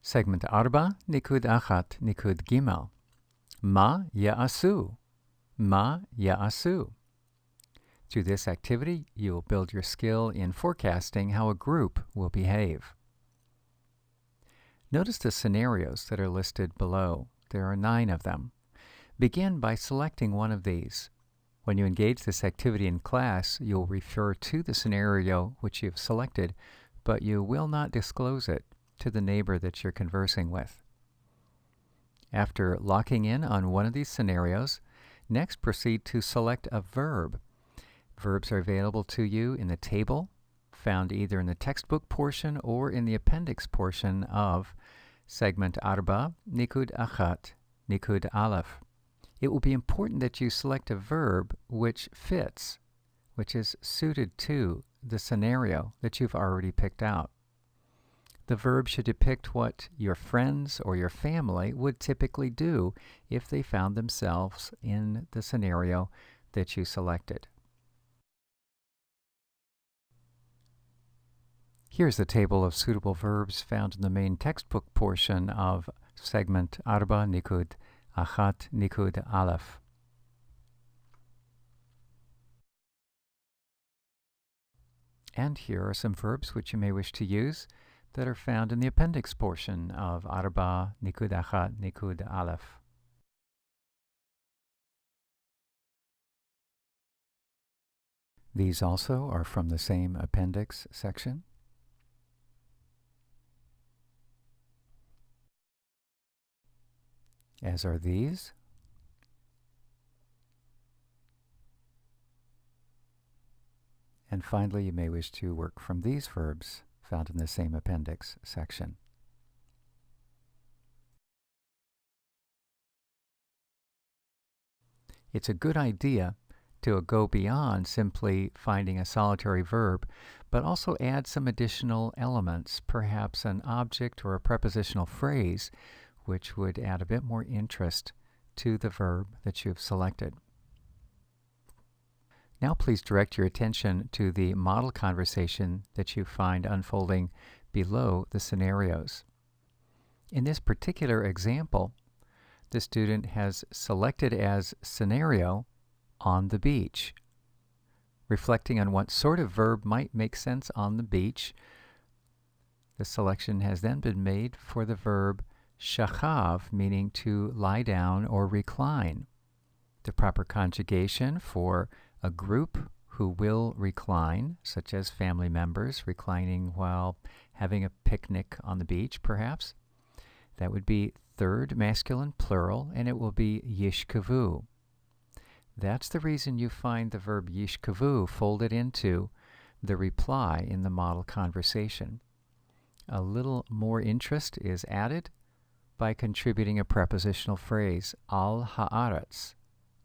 Segment Arba, Nikud Achat, Nikud Gimel. Ma ya'asu. Ma ya'asu. Through this activity, you will build your skill in forecasting how a group will behave. Notice the scenarios that are listed below. There are 9 of them. Begin by selecting one of these. When you engage this activity in class, you'll refer to the scenario which you've selected, but you will not disclose it to the neighbor that you're conversing with. After locking in on one of these scenarios, next proceed to select a verb. Verbs are available to you in the table, found either in the textbook portion or in the appendix portion of Segment Arba, Nikud Achat, Nikud Aleph. It will be important that you select a verb which fits, which is suited to the scenario that you've already picked out. The verb should depict what your friends or your family would typically do if they found themselves in the scenario that you selected. Here's the table of suitable verbs found in the main textbook portion of Segment Arba, Nikud Achat, Nikud Aleph. And here are some verbs which you may wish to use that are found in the appendix portion of Arba, Nikud Achat, Nikud Aleph. These also are from the same appendix section. As are these. And finally, you may wish to work from these verbs found in the same appendix section. It's a good idea to go beyond simply finding a solitary verb, but also add some additional elements, perhaps an object or a prepositional phrase, which would add a bit more interest to the verb that you've selected. Now please direct your attention to the model conversation that you find unfolding below the scenarios. In this particular example, the student has selected as scenario on the beach. Reflecting on what sort of verb might make sense on the beach, the selection has then been made for the verb shachav, meaning to lie down or recline. The proper conjugation for a group who will recline, such as family members reclining while having a picnic on the beach, perhaps. That would be third masculine plural, and it will be yishkavu. That's the reason you find the verb yishkavu folded into the reply in the model conversation. A little more interest is added by contributing a prepositional phrase, al haaretz,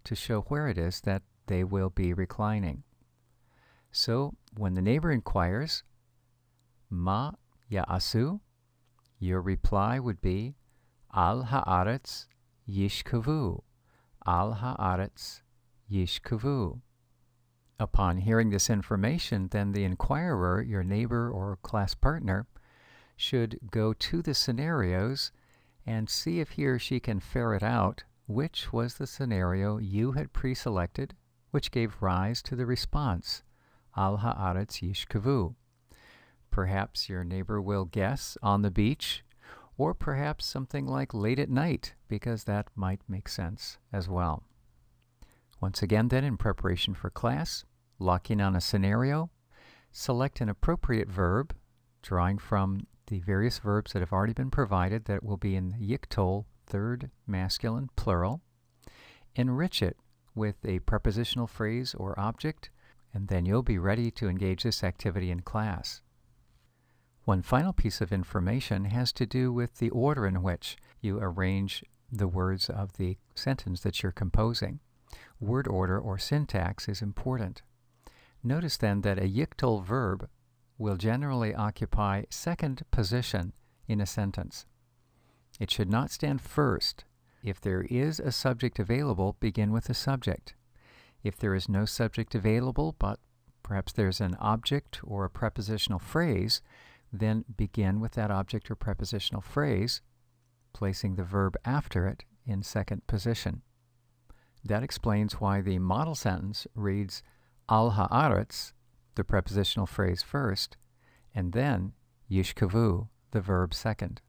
to show where it is that they will be reclining. So, when the neighbor inquires, ma ya'asu, your reply would be, al haaretz yishkavu, al haaretz yishkavu. Upon hearing this information, then the inquirer, your neighbor or class partner, should go to the scenarios and see if he or she can ferret out which was the scenario you had pre-selected, which gave rise to the response, al haaretz yishkavu. Perhaps your neighbor will guess on the beach, or perhaps something like late at night, because that might make sense as well. Once again then, in preparation for class, lock in on a scenario, select an appropriate verb, drawing from the various verbs that have already been provided that will be in yiktol, third masculine plural. Enrich it with a prepositional phrase or object, and then you'll be ready to engage this activity in class. One final piece of information has to do with the order in which you arrange the words of the sentence that you're composing. Word order or syntax is important. Notice then that a yiktol verb will generally occupy second position in a sentence. It should not stand first. If there is a subject available, begin with the subject. If there is no subject available, but perhaps there's an object or a prepositional phrase, then begin with that object or prepositional phrase, placing the verb after it in second position. That explains why the model sentence reads al haaretz, the prepositional phrase first, and then yishkavu, the verb second.